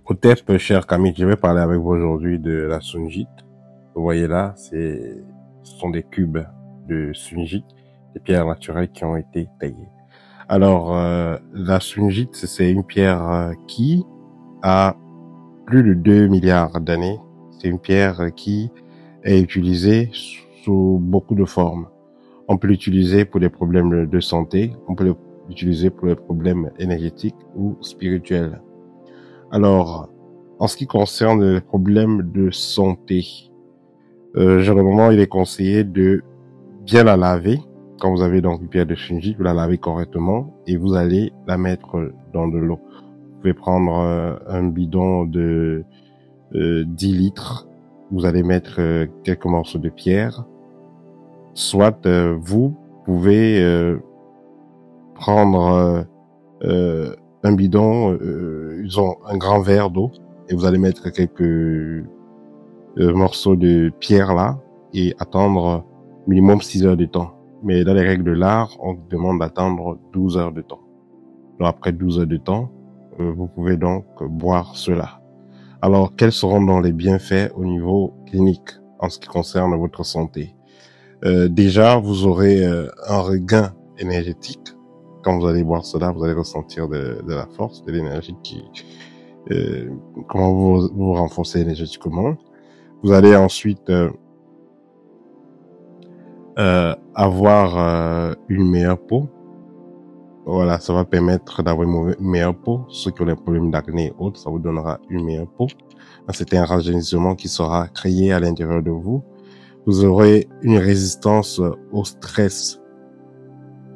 Hotep, cher Camille, je vais parler avec vous aujourd'hui de la sunjite. Vous voyez là, ce sont des cubes de sunjite, des pierres naturelles qui ont été taillées. Alors, la sunjite, c'est une pierre qui a plus de 2 milliards d'années. C'est une pierre qui est utilisée sous beaucoup de formes. On peut l'utiliser pour des problèmes de santé, on peut l'utiliser pour des problèmes énergétiques ou spirituels. Alors, en ce qui concerne les problèmes de santé, généralement, il est conseillé de bien la laver. Quand vous avez donc une pierre de sunjite, vous la lavez correctement et vous allez la mettre dans de l'eau. Vous pouvez prendre un bidon de 10 litres. Vous allez mettre quelques morceaux de pierre. Soit vous pouvez prendre un bidon, disons un grand verre d'eau, et vous allez mettre quelques morceaux de pierre là et attendre minimum 6 heures de temps. Mais dans les règles de l'art, on demande d'attendre 12 heures de temps. Donc après 12 heures de temps, vous pouvez donc boire cela. Alors, quels seront donc les bienfaits au niveau clinique en ce qui concerne votre santé? Déjà, vous aurez un regain énergétique. Quand vous allez boire cela, vous allez ressentir de la force, de l'énergie qui... comment vous renforcer énergétiquement. Vous allez ensuite avoir une meilleure peau. Voilà, ça va permettre d'avoir une meilleure peau. Ceux qui ont des problèmes d'acné et autres, ça vous donnera une meilleure peau. C'est un rajeunissement qui sera créé à l'intérieur de vous. Vous aurez une résistance au stress.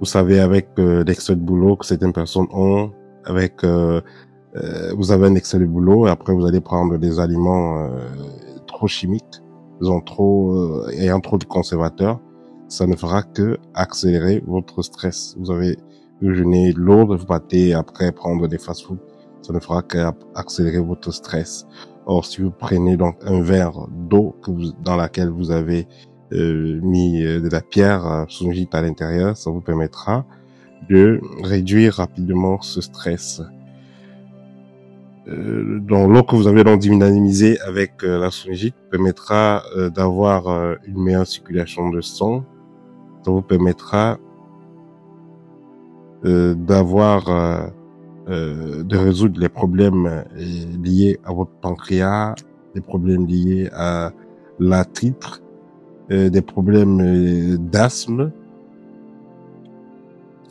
Vous savez, avec l'excès de boulot que certaines personnes ont, avec vous avez un excès de boulot et après vous allez prendre des aliments trop chimiques, ayant trop de conservateurs, ça ne fera que accélérer votre stress. Vous avez une journée lourde, vous partez après prendre des fast-food, ça ne fera qu'accélérer votre stress. Or, si vous prenez donc un verre d'eau dans laquelle vous avez mis de la pierre sunjite à l'intérieur, ça vous permettra de réduire rapidement ce stress. Donc l'eau que vous avez donc dynamisée avec la sunjite permettra d'avoir une meilleure circulation de sang. Ça vous permettra de résoudre les problèmes liés à votre pancréas, des problèmes liés à l'arthrite, des problèmes d'asthme.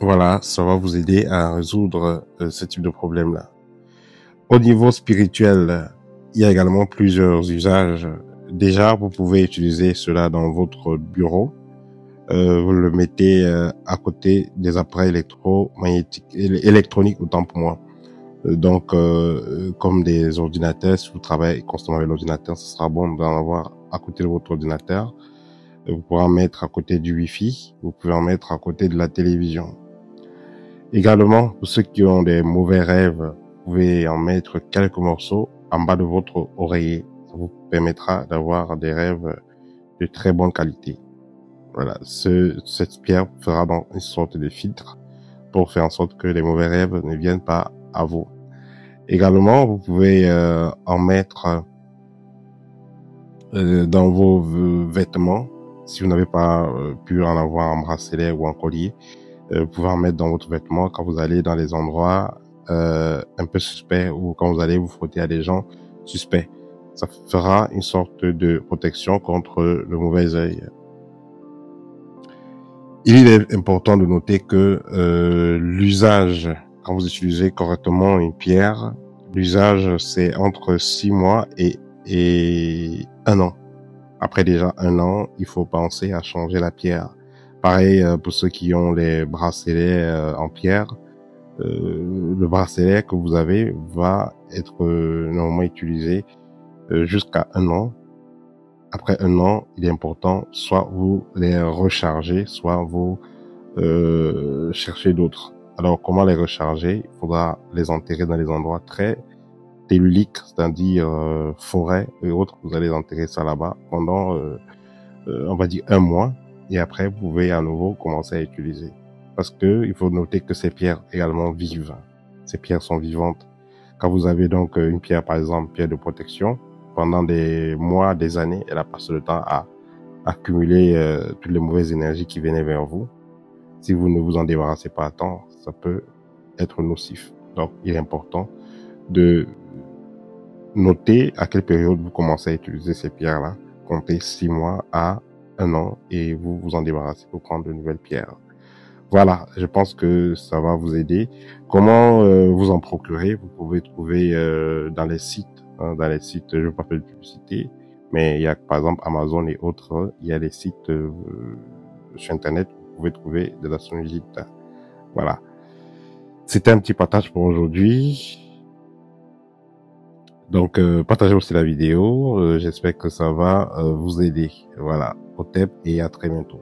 Voilà, ça va vous aider à résoudre ce type de problème-là. Au niveau spirituel, il y a également plusieurs usages. Déjà, vous pouvez utiliser cela dans votre bureau. Vous le mettez à côté des appareils électroniques, autant pour moi. Donc, comme des ordinateurs, si vous travaillez constamment avec l'ordinateur, ce sera bon d'en avoir à côté de votre ordinateur. Vous pouvez en mettre à côté du Wi-Fi. Vous pouvez en mettre à côté de la télévision. Également, pour ceux qui ont des mauvais rêves, vous pouvez en mettre quelques morceaux en bas de votre oreiller. Ça vous permettra d'avoir des rêves de très bonne qualité. Voilà, cette pierre fera donc une sorte de filtre pour faire en sorte que les mauvais rêves ne viennent pas à vous. Également, vous pouvez en mettre dans vos vêtements. Si vous n'avez pas pu en avoir en bracelet ou en collier, vous pouvez en mettre dans votre vêtement quand vous allez dans les endroits un peu suspects ou quand vous allez vous frotter à des gens suspects. Ça fera une sorte de protection contre le mauvais œil. Il est important de noter que l'usage, quand vous utilisez correctement une pierre, l'usage c'est entre 6 mois et 1 an. Après déjà 1 an, il faut penser à changer la pierre. Pareil pour ceux qui ont les bracelets en pierre, le bracelet que vous avez va être normalement utilisé jusqu'à 1 an. Après 1 an, il est important, soit vous les rechargez, soit vous cherchez d'autres. Alors, comment les recharger? Il faudra les enterrer dans des endroits très telluliques, c'est-à-dire forêt et autres. Vous allez enterrer ça là-bas pendant, on va dire 1 mois. Et après, vous pouvez à nouveau commencer à utiliser. Parce que il faut noter que ces pierres également vivent. Ces pierres sont vivantes. Quand vous avez donc une pierre, par exemple, pierre de protection, pendant des mois, des années, elle a passé le temps à accumuler toutes les mauvaises énergies qui venaient vers vous. Si vous ne vous en débarrassez pas à temps, ça peut être nocif. Donc, il est important de noter à quelle période vous commencez à utiliser ces pierres-là. Comptez 6 mois à 1 an et vous vous en débarrassez pour prendre de nouvelles pierres. Voilà, je pense que ça va vous aider. Comment vous en procurer? Vous pouvez trouver dans les sites, je ne veux pas faire de publicité, mais il y a par exemple Amazon et autres, il y a des sites sur Internet où vous pouvez trouver de la sonjite. Voilà. C'était un petit partage pour aujourd'hui. Donc, partagez aussi la vidéo. J'espère que ça va vous aider. Voilà. Au TEP et à très bientôt.